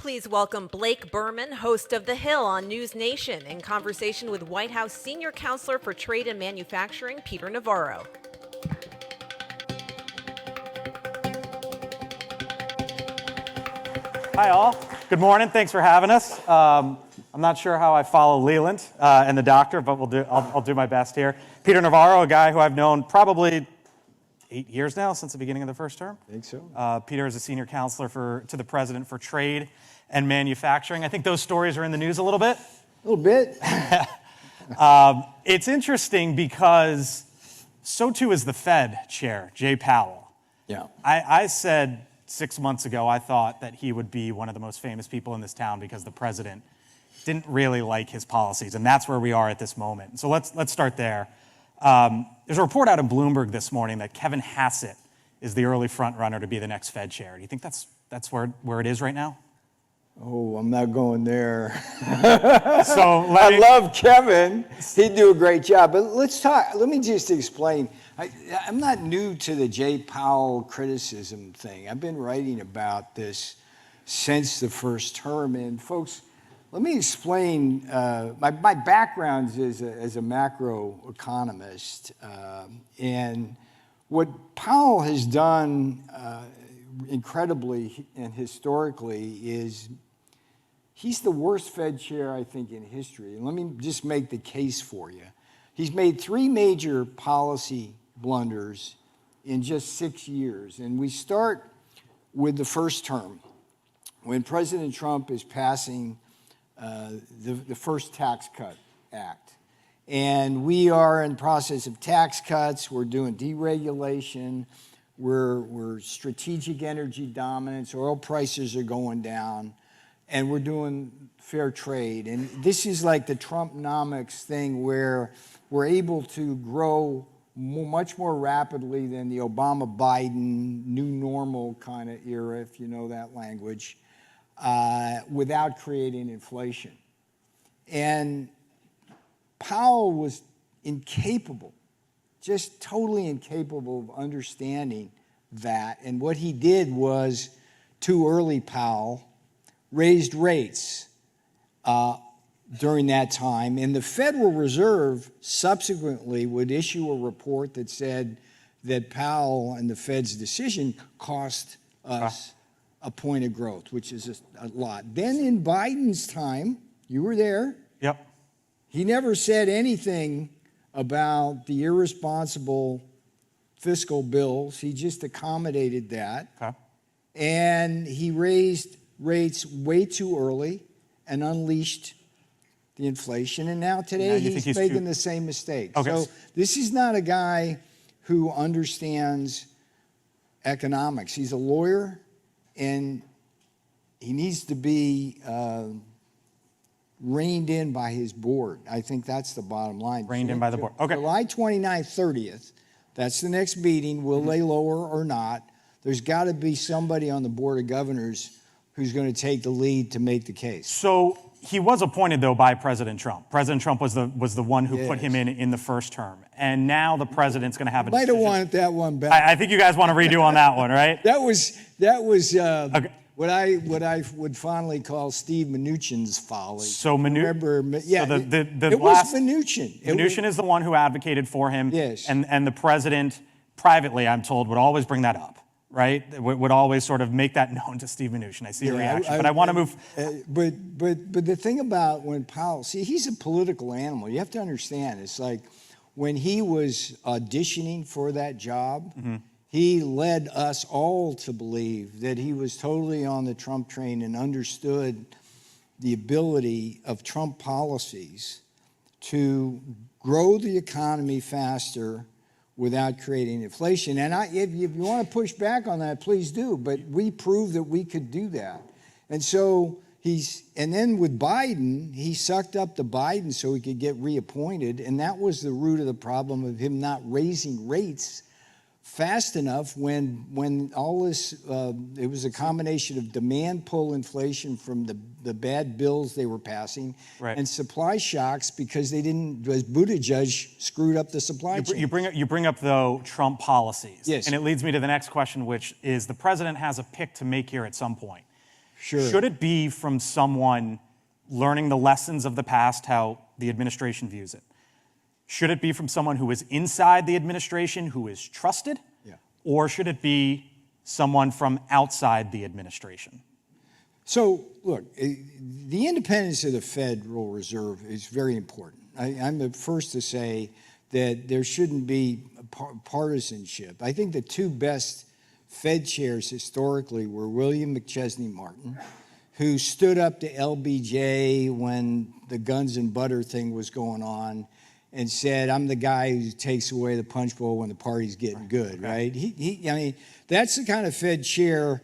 Please welcome Blake Burman, host of The Hill on NewsNation, in conversation with White House Senior Counselor for Trade and Manufacturing, Peter Navarro. Hi, all. Good morning. Thanks for having us. I'm not sure how I follow Leland and the doctor, but I'll do my best here. Peter Navarro, a guy who I've known probably 8 years now, since the beginning of the first term. I think so. Peter is a senior counselor to the president for trade and manufacturing. I think those stories are in the news a little bit. A little bit. It's interesting because so too is the Fed chair, Jay Powell. Yeah. I said 6 months ago I thought that he would be one of the most famous people in this town because the president didn't really like his policies, and that's where we are at this moment. So let's start there. There's a report out in Bloomberg this morning that Kevin Hassett is the early front runner to be the next Fed chair. Do you think that's where it is right now? Oh, I'm not going there. So I love Kevin. He'd do a great job. But let's talk. Let me just explain. I'm not new to the Jay Powell criticism thing. I've been writing about this since the first term. And folks, let me explain. My background is as a macroeconomist. And what Powell has done incredibly and historically is he's the worst Fed chair, I think, in history. And let me just make the case for you. He's made 3 major policy blunders in just 6 years. And we start with the first term, when President Trump is passing the first Tax Cut Act. And we are in process of tax cuts. We're doing deregulation. We're strategic energy dominance. Oil prices are going down. And we're doing fair trade. And this is like the Trumpnomics thing where we're able to grow much more rapidly than the Obama-Biden new normal kind of era, if you know that language, without creating inflation. And Powell was incapable, just totally incapable of understanding that. And what he did was, too early Powell, raised rates during that time. And the Federal Reserve subsequently would issue a report that said that Powell and the Fed's decision cost us a point of growth, which is a lot. Then in Biden's time, you were there. Yep. He never said anything about the irresponsible fiscal bills. He just accommodated that. Okay. And he raised rates way too early and unleashed the inflation. And now today he's making the same mistake. Okay. So this is not a guy who understands economics. He's a lawyer, and he needs to be reined in by his board. I think that's the bottom line. Reined in by the board. Okay. July 29th, 30th, that's the next meeting. Will they lower or not? There's got to be somebody on the Board of Governors who's going to take the lead to make the case. So he was appointed, though, by President Trump. President Trump was the one who put him in the first term. And now the president's going to have a decision. Might have wanted that one back. I think you guys want to redo on that one, right? That was Okay. what I would fondly call Steve Mnuchin's folly. So Remember, yeah, so it was Mnuchin. Mnuchin is the one who advocated for him. Yes. And the president, privately, I'm told, would always bring that up, right? Would always sort of make that known to Steve Mnuchin. I see a reaction, but I want to move. But the thing about when Powell, see, he's a political animal. You have to understand. It's like when he was auditioning for that job, he led us all to believe that he was totally on the Trump train and understood the ability of Trump policies to grow the economy faster without creating inflation. And if you want to push back on that, please do. But we proved that we could do that. And so and then with Biden, he sucked up to Biden so he could get reappointed. And that was the root of the problem of him not raising rates fast enough when all this, it was a combination of demand pull inflation from the bad bills they were passing, right, and supply shocks because they didn't, as Buttigieg screwed up the supply chain. You bring up, though, Trump policies. Yes. And it leads me to the next question, which is the president has a pick to make here at some point. Sure. Should it be from someone learning the lessons of the past, how the administration views it? Should it be from someone who is inside the administration, who is trusted? Yeah. Or should it be someone from outside the administration? So, look, the independence of the Federal Reserve is very important. I'm the first to say that there shouldn't be partisanship. I think the two best Fed chairs historically were William McChesney Martin, who stood up to LBJ when the guns and butter thing was going on and said, I'm the guy who takes away the punch bowl when the party's getting good, right? I mean, that's the kind of Fed chair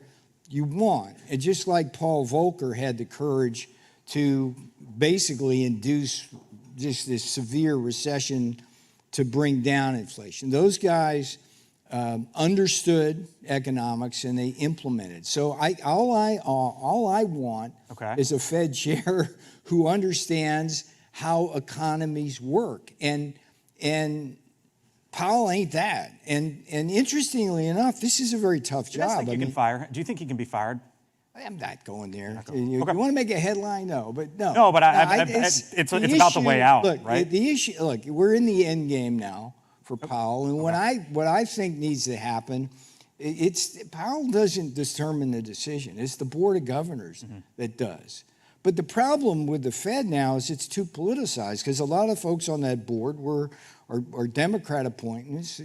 you want. And just like Paul Volcker had the courage to basically induce just this severe recession to bring down inflation. Those guys understood economics and they implemented. So all I want is a Fed chair who understands how economies work. And Powell ain't that. And interestingly enough, this is a very tough job. Do you think he can be fired? I'm not going there. You want to make a headline? No, but no. No, but it's about the way out, look, right? The issue, look, we're in the end game now for Powell, and what I think needs to happen, Powell doesn't determine the decision. It's the Board of Governors that does. But the problem with the Fed now is it's too politicized because a lot of folks on that board are Democrat appointments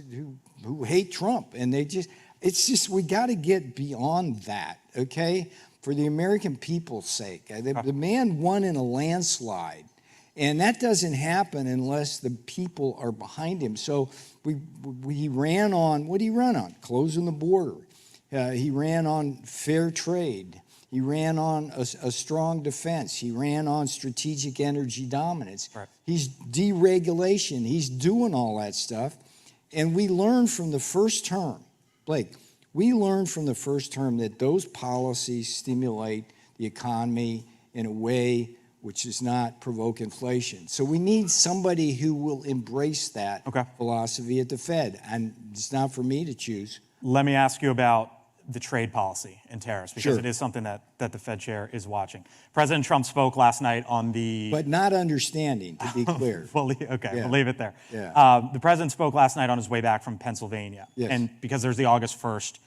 who hate Trump, and it's just we got to get beyond that, okay? For the American people's sake, the man won in a landslide, and that doesn't happen unless the people are behind him. So he ran on what did he run on? Closing the border. He ran on fair trade. He ran on a strong defense. He ran on strategic energy dominance. Right. He's deregulation. He's doing all that stuff. And we learned from the first term, Blake, we learned from the first term that those policies stimulate the economy in a way which does not provoke inflation. So we need somebody who will embrace that philosophy at the Fed. And it's not for me to choose. Let me ask you about the trade policy and tariffs, because it is something that the Fed chair is watching. President Trump spoke last night on the... But not understanding, to be clear. We'll leave it there. Yeah. The president spoke last night on his way back from Pennsylvania. Yes. And because there's the August 1st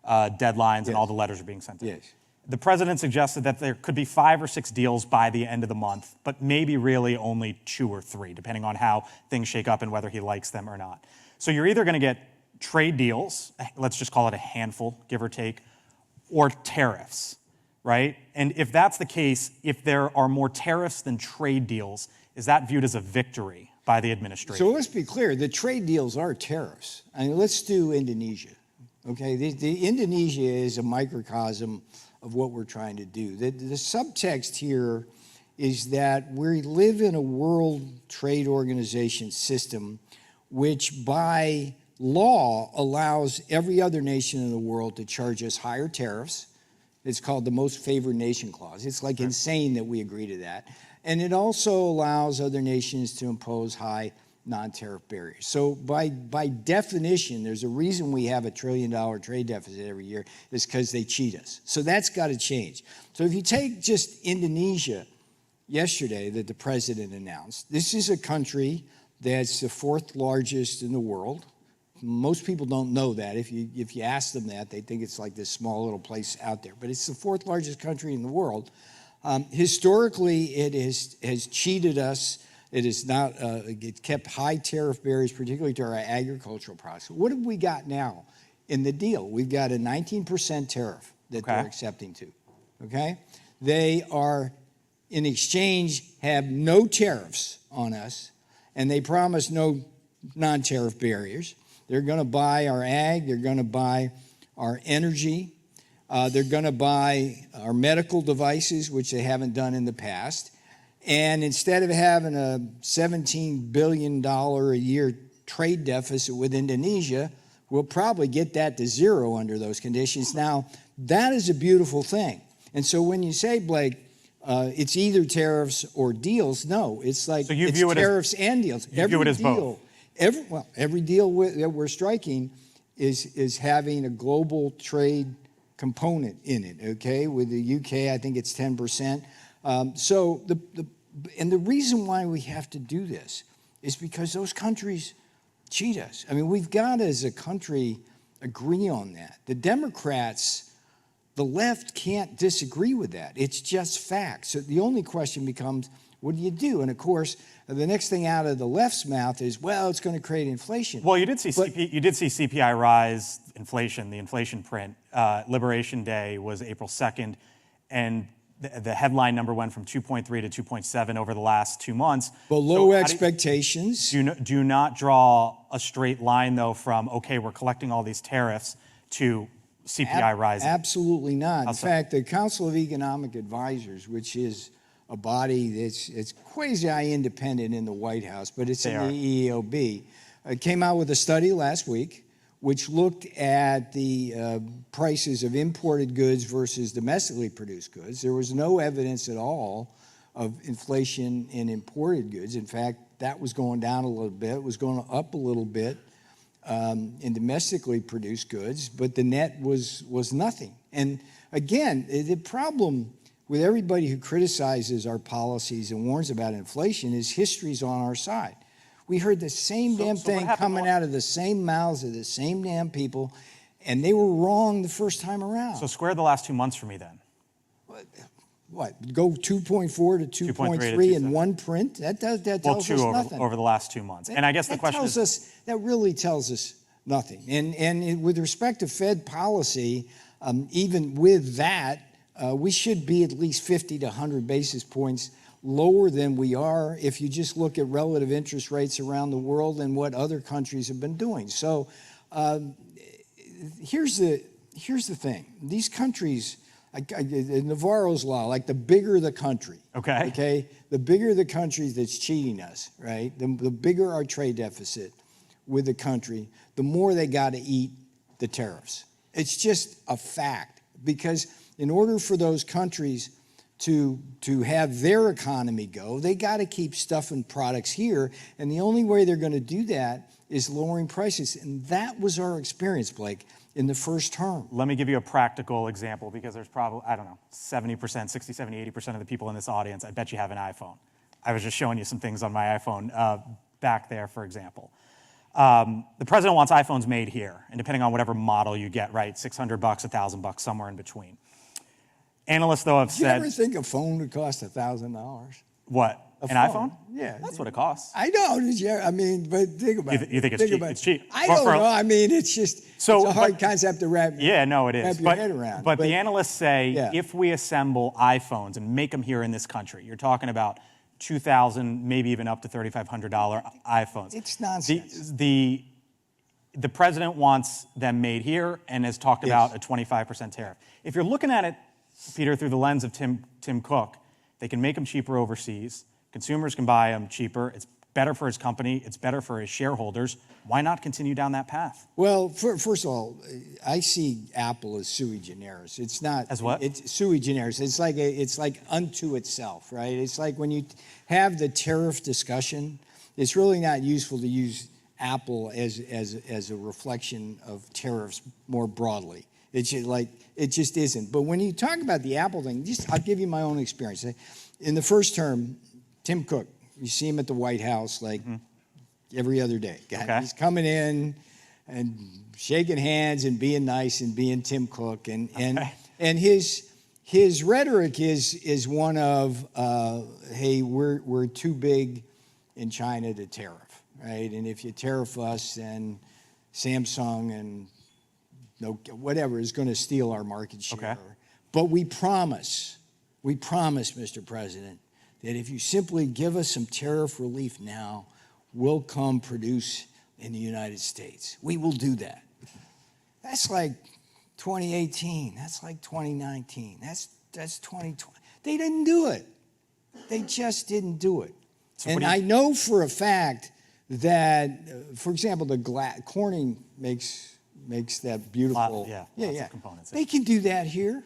deadlines and all the letters are being sent in. Yes. The president suggested that there could be 5 or 6 deals by the end of the month, but maybe really only 2 or 3, depending on how things shake up and whether he likes them or not. So you're either going to get trade deals, let's just call it a handful, give or take, or tariffs, right? And if that's the case, if there are more tariffs than trade deals, is that viewed as a victory by the administration? So let's be clear, the trade deals are tariffs. I mean, let's do Indonesia, okay? The Indonesia is a microcosm of what we're trying to do. The subtext here is that we live in a World Trade Organization system which by law allows every other nation in the world to charge us higher tariffs. It's called the Most Favored Nation Clause. It's like insane that we agree to that. And it also allows other nations to impose high non-tariff barriers. So by definition, there's a reason we have $1 trillion trade deficit every year is because they cheat us. So that's got to change. So if you take just Indonesia yesterday that the president announced, this is a country that's the 4th largest in the world. Most people don't know that. If you ask them that, they think it's like this small little place out there. But it's the 4th largest country in the world. Historically, it has cheated us. It has not. It kept high tariff barriers, particularly to our agricultural products. What have we got now in the deal? We've got a 19% tariff that they're accepting to. Okay, they are in exchange have no tariffs on us, and they promise no non-tariff barriers. They're going to buy our ag. They're going to buy our energy. They're going to buy our medical devices, which they haven't done in the past. And instead of having a $17 billion a year trade deficit with Indonesia, we'll probably get that to 0 under those conditions. Now, that is a beautiful thing. And so when you say, Blake, it's either tariffs or deals, no, it's like it's tariffs and deals. You view it as both. Every deal that we're striking is having a global trade component in it, okay? With the UK, I think it's 10%. So the reason why we have to do this is because those countries cheat us. I mean, we've got to, as a country, agree on that. The Democrats, the left can't disagree with that. It's just fact. So the only question becomes, what do you do? And of course, the next thing out of the left's mouth is, well, it's going to create inflation. Well, you did see CPI rise, inflation, the inflation print. Liberation Day was April 2nd, and the headline number went from 2.3 to 2.7 over the last 2 months. Below expectations. Do not draw a straight line, though, from, okay, we're collecting all these tariffs to CPI rising. Absolutely not. In fact, the Council of Economic Advisors, which is a body it's quasi-independent in the White House, but it's in the EEOB, came out with a study last week which looked at the prices of imported goods versus domestically produced goods. There was no evidence at all of inflation in imported goods. In fact, that was going down a little bit. It was going up a little bit in domestically produced goods, but the net was nothing. And again, the problem with everybody who criticizes our policies and warns about inflation is history's on our side. We heard the same damn thing coming out of the same mouths of the same damn people, and they were wrong the first time around. So square the last 2 months for me then. What? Go 2.4 to 2.3 in one print? That tells us nothing. Over the last 2 months. And I guess the question is... That really tells us nothing. And with respect to Fed policy, even with that, we should be at least 50 to 100 basis points lower than we are if you just look at relative interest rates around the world and what other countries have been doing. So here's the thing. These countries, Navarro's law, like the bigger the country, okay, the bigger the country that's cheating us, right? The bigger our trade deficit with the country, the more they got to eat the tariffs. It's just a fact, because in order for those countries to have their economy go, they got to keep stuffing products here, and the only way they're going to do that is lowering prices. And that was our experience, Blake, in the first term. Let me give you a practical example, because there's probably, 70%, 60, 70, 80% of the people in this audience, I bet you have an iPhone. I was just showing you some things on my iPhone back there, for example. The president wants iPhones made here, and depending on whatever model you get, right, $600, $1,000, somewhere in between. Analysts, though, have said... Did you ever think a phone would cost $1,000? What? An iPhone? Yeah. That's what it costs. I know. But think about it. You think it's cheap? It's cheap. I don't know. I mean, it's just it's a hard concept to wrap your head around. But the analysts say if we assemble iPhones and make them here in this country, you're talking about $2,000, maybe even up to $3,500 iPhones. It's nonsense. The president wants them made here and has talked about a 25% tariff. If you're looking at it, Peter, through the lens of Tim Cook, they can make them cheaper overseas. Consumers can buy them cheaper. It's better for his company. It's better for his shareholders. Why not continue down that path? Well, first of all, I see Apple as sui generis. It's not as what? It's sui generis. It's like unto itself, right? It's like when you have the tariff discussion, it's really not useful to use Apple as a reflection of tariffs more broadly. It's just it just isn't. But when you talk about the Apple thing, I'll give you my own experience. In the first term, Tim Cook, you see him at the White House like every other day. He's coming in and shaking hands and being nice and being Tim Cook, and his rhetoric is one of, hey, we're too big in China to tariff, right? And if you tariff us, then Samsung and whatever is going to steal our market share. Okay. But we promise, Mr. President, that if you simply give us some tariff relief now, we'll come produce in the United States. We will do that. That's like 2018. That's like 2019. That's 2020. They didn't do it. They just didn't do it. So and I know for a fact that, for example, Corning makes that beautiful. Lots of components. They can do that here.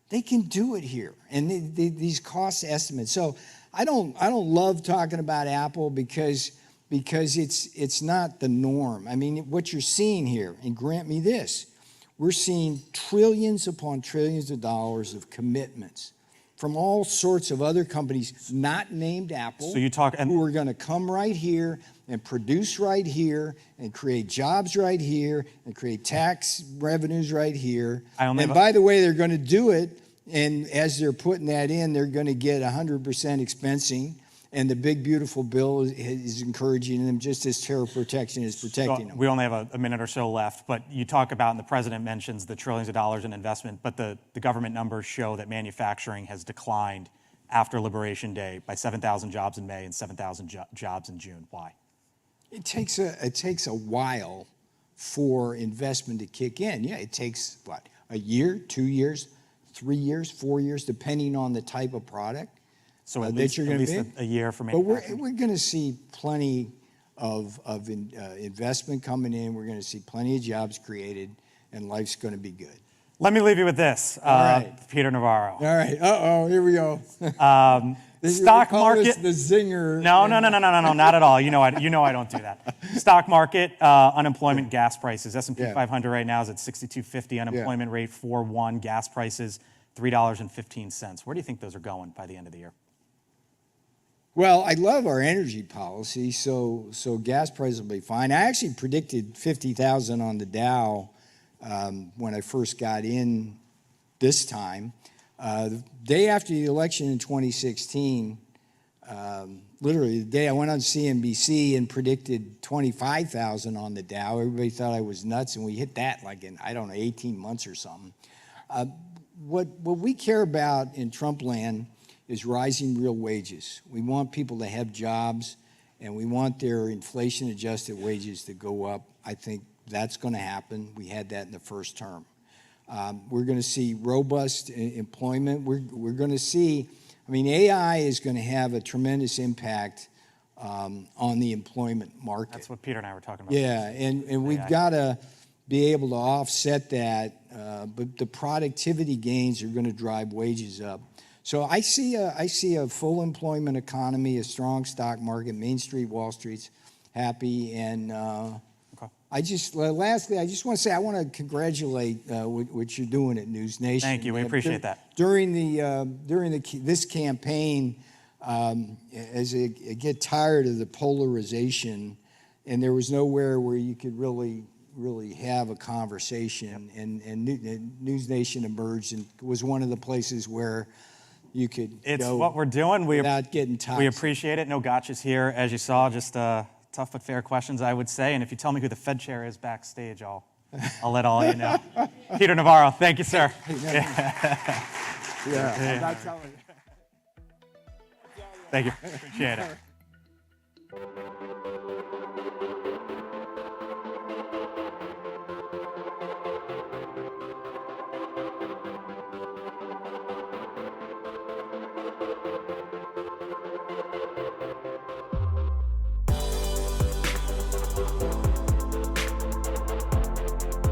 They can do it here, and these cost estimates. So I don't love talking about Apple because it's not the norm. I mean, what you're seeing here, and grant me this, we're seeing trillions upon trillions of dollars of commitments from all sorts of other companies, not named Apple, So you talk, and who are going to come right here and produce right here and create jobs right here and create tax revenues right here. And by the way, they're going to do it, and as they're putting that in, they're going to get 100% expensing. And the big, beautiful bill is encouraging them just as terror protection is protecting them. We only have a minute or so left, but you talk about, and the president mentions the trillions of dollars in investment, but the government numbers show that manufacturing has declined after Liberation Day by 7,000 jobs in May and 7,000 jobs in June. Why? It takes a while for investment to kick in. Yeah, it takes, what, a year, 2 years, 3 years, 4 years, depending on the type of product. So at least a year for manufacturing. But we're going to see plenty of investment coming in. We're going to see plenty of jobs created, and life's going to be good. Let me leave you with this, Peter Navarro. All right. Here we go. Stock market. The zinger. No, not at all. You know I don't do that. Stock market, unemployment, gas prices. S&P 500 right now is at 62.50. Unemployment rate 4.1. Gas prices $3.15. Where do you think those are going by the end of the year? Well, I love our energy policy, so gas prices will be fine. I actually predicted 50,000 on the Dow when I first got in this time. The day after the election in 2016, literally the day I went on CNBC and predicted 25,000 on the Dow, everybody thought I was nuts, and we hit that like in, 18 months or something. What we care about in Trump land is rising real wages. We want people to have jobs, and we want their inflation-adjusted wages to go up. I think that's going to happen. We had that in the first term. We're going to see robust employment. We're going to see, AI is going to have a tremendous impact on the employment market. That's what Peter and I were talking about. Yeah, and we've got to be able to offset that, but the productivity gains are going to drive wages up. So I see a full employment economy, a strong stock market, Main Street, Wall Street's happy, and lastly, I just want to say I want to congratulate what you're doing at NewsNation. Thank you. We appreciate that. During this campaign, as I get tired of the polarization, and there was nowhere where you could really have a conversation, and NewsNation emerged and was one of the places where you could go what we're doing. Without getting toxic. We appreciate it. No gotchas here, as you saw. Just tough but fair questions, I would say. And if you tell me who the Fed chair is backstage, I'll let all you know. Peter Navarro, thank you, sir. I'm not telling you. Thank you. Appreciate it.